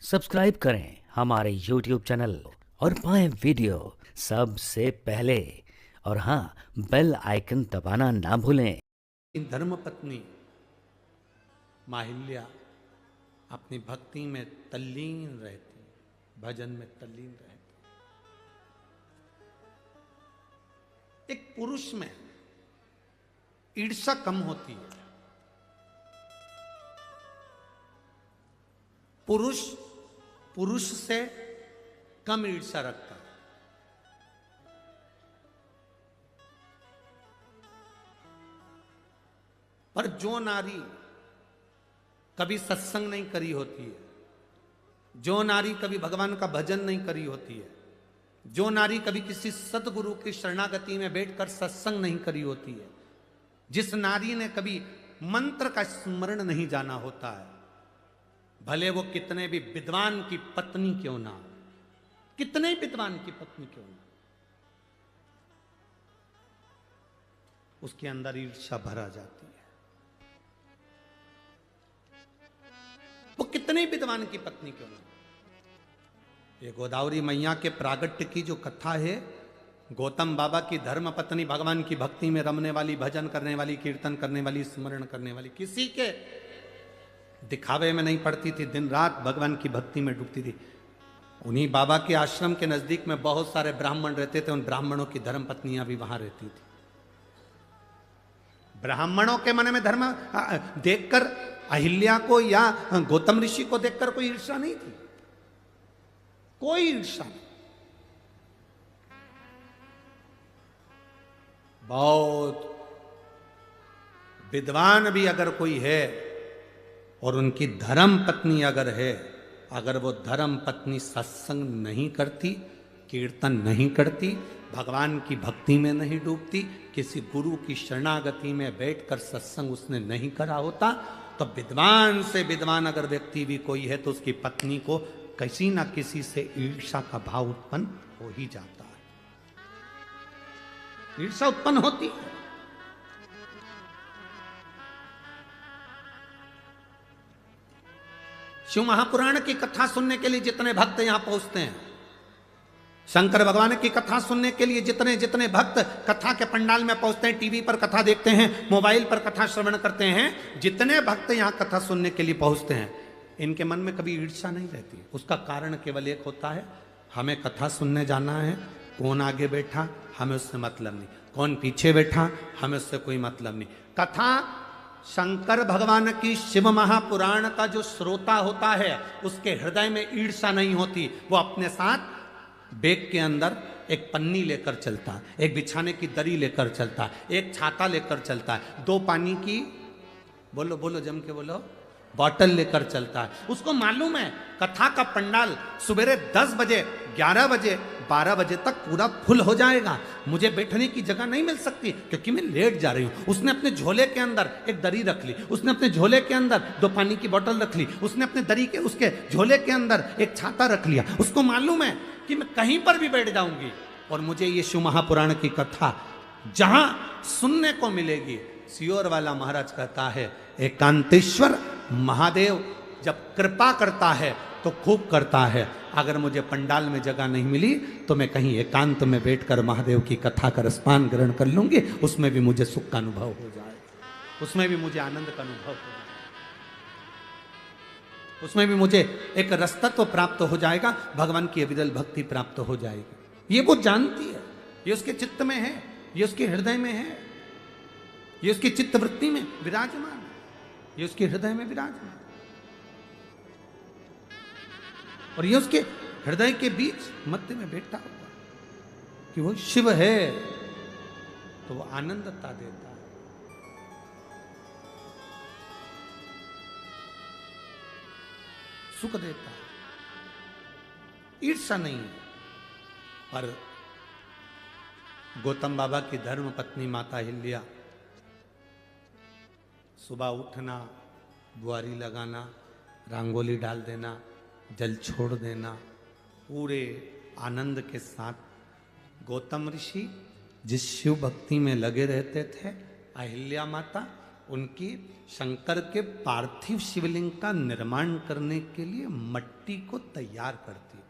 Subscribe करें हमारे YouTube channel और पाएं वीडियो सबसे पहले। और हाँ, बेल आइकन दबाना ना भूलें। धर्मपत्नी माहिल्या अपनी भक्ति में तल्लीन रहती, भजन में तल्लीन रहती। एक पुरुष में ईर्ष्या कम होती है। पुरुष से कम ईर्ष्या रखता है। पर जो नारी कभी सत्संग नहीं करी होती है, जो नारी कभी भगवान का भजन नहीं करी होती है, जो नारी कभी किसी सतगुरु की शरणागति में बैठकर सत्संग नहीं करी होती है, जिस नारी ने कभी मंत्र का स्मरण नहीं जाना होता है, भले वो कितने भी विद्वान की पत्नी क्यों ना, कितने विद्वान की पत्नी क्यों ना, उसके अंदर ईर्ष्या भरा जाती है। वो कितने विद्वान की पत्नी क्यों ना। ये गोदावरी मैया के प्रागट्य की जो कथा है, गौतम बाबा की धर्म पत्नी भगवान की भक्ति में रमने वाली, भजन करने वाली, कीर्तन करने वाली, स्मरण करने वाली, किसी के दिखावे में नहीं पड़ती थी, दिन रात भगवान की भक्ति में डूबती थी। उन्हीं बाबा के आश्रम के नजदीक में बहुत सारे ब्राह्मण रहते थे, उन ब्राह्मणों की धर्म पत्नियां भी वहां रहती थी। ब्राह्मणों के मन में धर्म देखकर अहिल्या को या गौतम ऋषि को देखकर कोई ईर्ष्या नहीं थी, कोई ईर्ष्या नहीं। बहुत विद्वान भी अगर कोई है और उनकी धर्म पत्नी अगर है, अगर वो धर्म पत्नी सत्संग नहीं करती, कीर्तन नहीं करती, भगवान की भक्ति में नहीं डूबती, किसी गुरु की शरणागति में बैठकर सत्संग उसने नहीं करा होता, तो विद्वान से विद्वान अगर व्यक्ति भी कोई है तो उसकी पत्नी को किसी ना किसी से ईर्ष्या का भाव उत्पन्न हो ही जाता है। ईर्ष्या उत्पन्न होती है। शिव महापुराण की कथा सुनने के लिए जितने भक्त यहां पहुंचते हैं, शंकर भगवान की कथा सुनने के लिए जितने जितने भक्त कथा के पंडाल में पहुंचते हैं, टीवी पर कथा देखते हैं, मोबाइल पर कथा श्रवण करते हैं, जितने भक्त यहां कथा सुनने के लिए पहुंचते हैं, इनके मन में कभी ईर्ष्या नहीं रहती। उसका कारण केवल एक होता है, हमें कथा सुनने जाना है, कौन आगे बैठा हमें उससे मतलब नहीं, कौन पीछे बैठा हमें उससे कोई मतलब नहीं। कथा शंकर भगवान की शिव महापुराण का जो श्रोता होता है उसके हृदय में ईर्ष्या नहीं होती। वो अपने साथ बैग के अंदर एक पन्नी लेकर चलता है, एक बिछाने की दरी लेकर चलता है, एक छाता लेकर चलता है, 2 पानी की बोलो बोलो जम के बोलो बॉटल लेकर चलता है। उसको मालूम है कथा का पंडाल सुबह 10 बजे, 11 बजे, 12 बजे तक पूरा फुल हो जाएगा, मुझे बैठने की जगह नहीं मिल सकती क्योंकि मैं लेट जा रही हूं। उसने अपने झोले के अंदर एक दरी रख ली, उसने अपने झोले के अंदर 2 पानी की बोतल रख ली, उसने अपने दरी के उसके झोले के अंदर एक छाता रख लिया। उसको मालूम है कि मैं कहीं पर भी बैठ जाऊंगी और मुझे ये शिव महापुराण की कथा जहां सुनने को मिलेगी। सियोर वाला महाराज कहता है, एकांतेश्वर महादेव जब कृपा करता है तो खूब करता है। अगर मुझे पंडाल में जगह नहीं मिली तो मैं कहीं एकांत में बैठकर महादेव की कथा का रसपान ग्रहण कर लूंगी, उसमें भी मुझे सुख का अनुभव हो जाए, उसमें भी मुझे आनंद का अनुभव हो जाए, उसमें भी मुझे एक रसतत्व प्राप्त हो जाएगा, भगवान की अविरल भक्ति प्राप्त हो जाएगी। ये वो जानती है, ये उसके चित्त में है, ये उसके हृदय में है, ये उसकी चित्तवृत्ति में विराजमान है, ये उसके हृदय में विराजमान, और ये उसके हृदय के बीच मध्य में बैठा हुआ कि वो शिव है, तो वो आनंदता देता है। सुख देता है, ईर्ष्या नहीं है। पर गौतम बाबा की धर्म पत्नी माता अहिल्या सुबह उठना, बुआरी लगाना, रंगोली डाल देना, जल छोड़ देना, पूरे आनंद के साथ गौतम ऋषि जिस शिव भक्ति में लगे रहते थे, अहिल्या माता उनकी शंकर के पार्थिव शिवलिंग का निर्माण करने के लिए मट्टी को तैयार करती थी।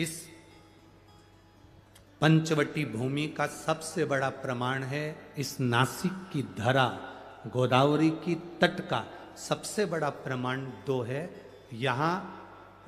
इस पंचवटी भूमि का सबसे बड़ा प्रमाण है इस नासिक की धरा, गोदावरी की तट का सबसे बड़ा प्रमाण 2 है। यहाँ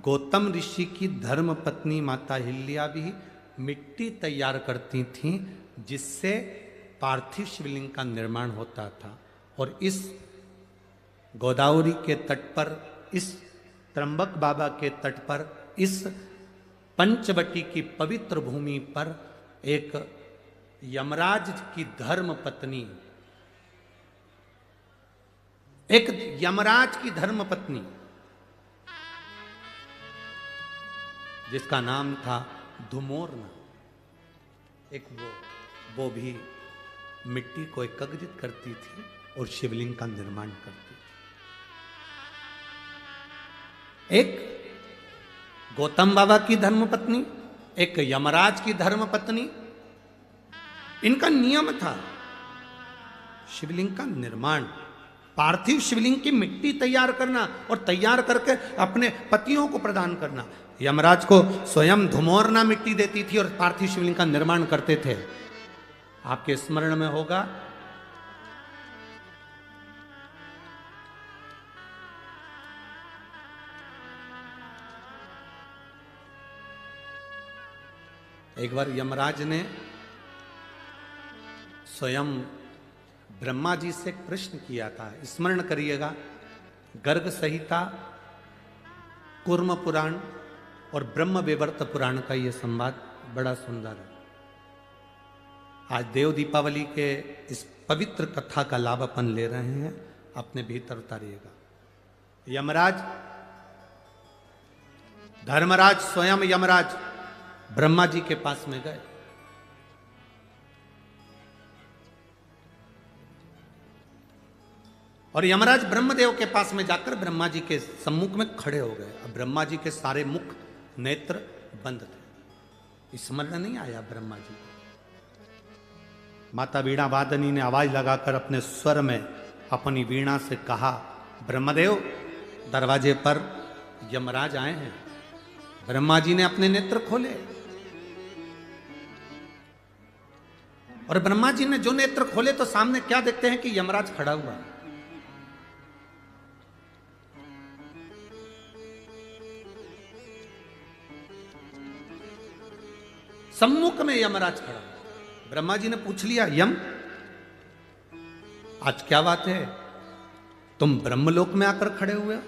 गौतम ऋषि की धर्म पत्नी माता हिल्या भी मिट्टी तैयार करती थीं, जिससे पार्थिव शिवलिंग का निर्माण होता था। और इस गोदावरी के तट पर, इस त्र्यंबक बाबा के तट पर, इस पंचवटी की पवित्र भूमि पर एक यमराज की धर्म पत्नी, एक यमराज की धर्म पत्नी जिसका नाम था धुमोरना, एक वो भी मिट्टी को एकत्रित करती थी और शिवलिंग का निर्माण करती थी। एक गौतम बाबा की धर्मपत्नी, एक यमराज की धर्मपत्नी, इनका नियम था शिवलिंग का निर्माण, पार्थिव शिवलिंग की मिट्टी तैयार करना और तैयार करके अपने पतियों को प्रदान करना। यमराज को स्वयं धुमोरना मिट्टी देती थी और पार्थिव शिवलिंग का निर्माण करते थे। आपके स्मरण में होगा एक बार यमराज ने स्वयं ब्रह्मा जी से एक प्रश्न किया था, स्मरण करिएगा। गर्ग संहिता, कूर्म पुराण और ब्रह्म विवर्त पुराण का यह संवाद बड़ा सुंदर है। आज देव दीपावली के इस पवित्र कथा का लाभ अपन ले रहे हैं, अपने भीतर उतारिएगा। यमराज, धर्मराज स्वयं यमराज ब्रह्मा जी के पास में गए। और यमराज ब्रह्मदेव के पास में जाकर ब्रह्मा जी के सम्मुख में खड़े हो गए। अब ब्रह्मा जी के सारे मुख नेत्र बंद थे, स्मरण नहीं आया ब्रह्मा जी को। माता वीणा वादनी ने आवाज लगाकर अपने स्वर में अपनी वीणा से कहा, ब्रह्मदेव दरवाजे पर यमराज आए हैं। ब्रह्मा जी ने अपने नेत्र खोले और ब्रह्मा जी ने जो नेत्र खोले तो सामने क्या देखते हैं कि यमराज खड़ा हुआ। सम्मुख में यमराज खड़ा। ब्रह्मा जी ने पूछ लिया, यम आज क्या बात है, तुम ब्रह्मलोक में आकर खड़े हुए हो?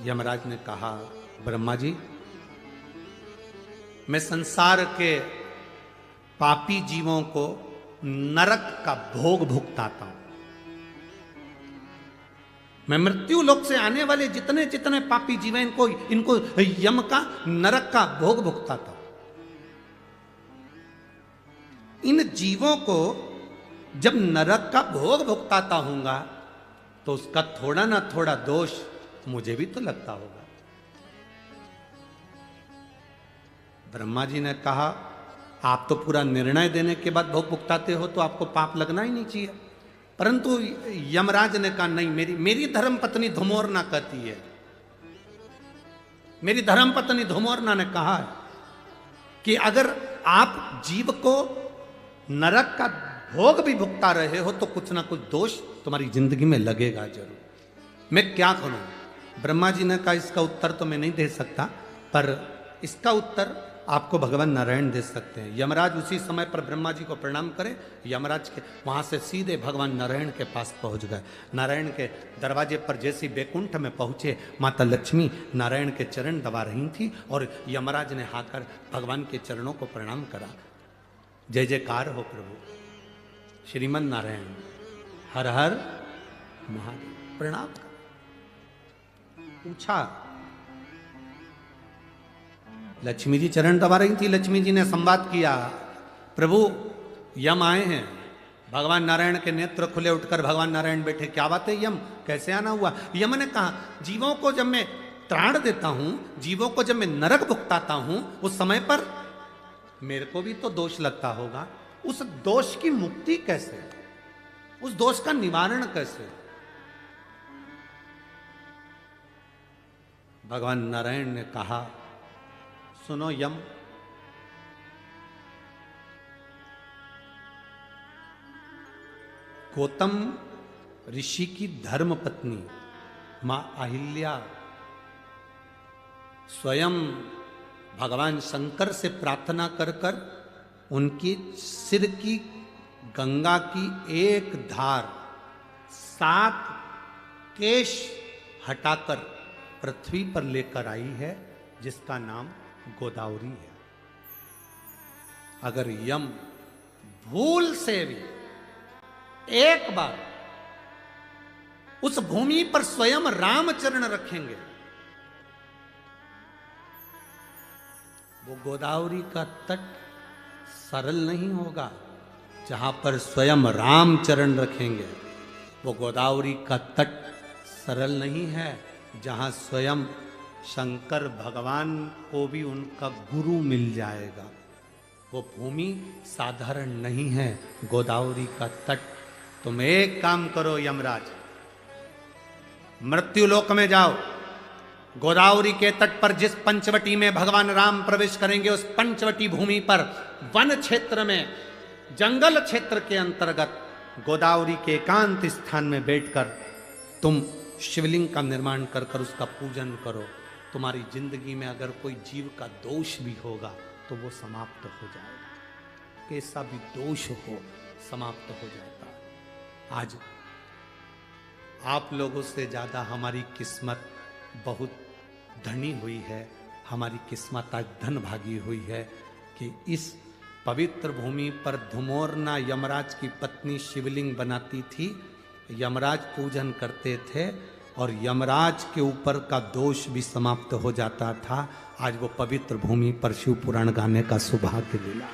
यमराज ने कहा, ब्रह्मा जी मैं संसार के पापी जीवों को नरक का भोग भुगताता हूं। मैं मृत्यु लोक से आने वाले जितने जितने पापी जीव हैं इनको यम का, नरक का भोग भुगताता हूं। इन जीवों को जब नरक का भोग भुगताता हूंगा तो उसका थोड़ा ना थोड़ा दोष मुझे भी तो लगता होगा। ब्रह्मा जी ने कहा, आप तो पूरा निर्णय देने के बाद भोग भुगताते हो तो आपको पाप लगना ही नहीं चाहिए। परंतु यमराज ने कहा, नहीं, मेरी धर्म पत्नी धुमोरना कहती है, मेरी धर्म पत्नी धुमोरना ने कहा है कि अगर आप जीव को नरक का भोग भी भुगता रहे हो तो कुछ ना कुछ दोष तुम्हारी जिंदगी में लगेगा जरूर। मैं क्या करूं? ब्रह्मा जी ने कहा, इसका उत्तर तो मैं नहीं दे सकता, पर इसका उत्तर आपको भगवान नारायण दे सकते हैं। यमराज उसी समय पर ब्रह्मा जी को प्रणाम करे, यमराज के वहां से सीधे भगवान नारायण के पास पहुंच गए। नारायण के दरवाजे पर जैसे बैकुंठ में पहुंचे, माता लक्ष्मी नारायण के चरण दबा रही थी और यमराज ने आकर भगवान के चरणों को प्रणाम करा। जय जयकार हो प्रभु, श्रीमन नारायण, हर हर महादेव। प्रणाम कर पूछा, लक्ष्मी जी चरण दबा रही थी। लक्ष्मी जी ने संवाद किया, प्रभु यम आए हैं। भगवान नारायण के नेत्र खुले, उठकर भगवान नारायण बैठे। क्या बात है यम, कैसे आना हुआ? यम ने कहा, जीवों को जब मैं त्राण देता हूं, जीवों को जब मैं नरक भुगताता हूं, उस समय पर मेरे को भी तो दोष लगता होगा। उस दोष की मुक्ति कैसे, उस दोष का निवारण कैसे? भगवान नारायण ने कहा, सुनो यम, गौतम ऋषि की धर्म पत्नी मां अहिल्या स्वयं भगवान शंकर से प्रार्थना कर कर उनकी सिर की गंगा की एक धार 7 केश हटाकर पृथ्वी पर लेकर आई है, जिसका नाम गोदावरी है। अगर यम भूल से भी एक बार उस भूमि पर स्वयं रामचरण रखेंगे, वो गोदावरी का तट सरल नहीं होगा। जहां पर स्वयं रामचरण रखेंगे, वो गोदावरी का तट सरल नहीं है। जहां स्वयं शंकर भगवान को भी उनका गुरु मिल जाएगा, वो भूमि साधारण नहीं है, गोदावरी का तट। तुम एक काम करो यमराज, मृत्युलोक में जाओ, गोदावरी के तट पर जिस पंचवटी में भगवान राम प्रवेश करेंगे, उस पंचवटी भूमि पर वन क्षेत्र में, जंगल क्षेत्र के अंतर्गत गोदावरी के एकांत स्थान में बैठकर तुम शिवलिंग का निर्माण कर कर उसका पूजन करो। तुम्हारी जिंदगी में अगर कोई जीव का दोष भी होगा तो वो समाप्त हो जाएगा। कैसा भी दोष हो समाप्त हो जाता है। आज आप लोगों से ज्यादा हमारी किस्मत बहुत धनी हुई है। हमारी किस्मत आज धन भागी हुई है कि इस पवित्र भूमि पर धुमोरना यमराज की पत्नी शिवलिंग बनाती थी, यमराज पूजन करते थे और यमराज के ऊपर का दोष भी समाप्त हो जाता था। आज वो पवित्र भूमि पर शिव पुराण गाने का सौभाग्य मिला।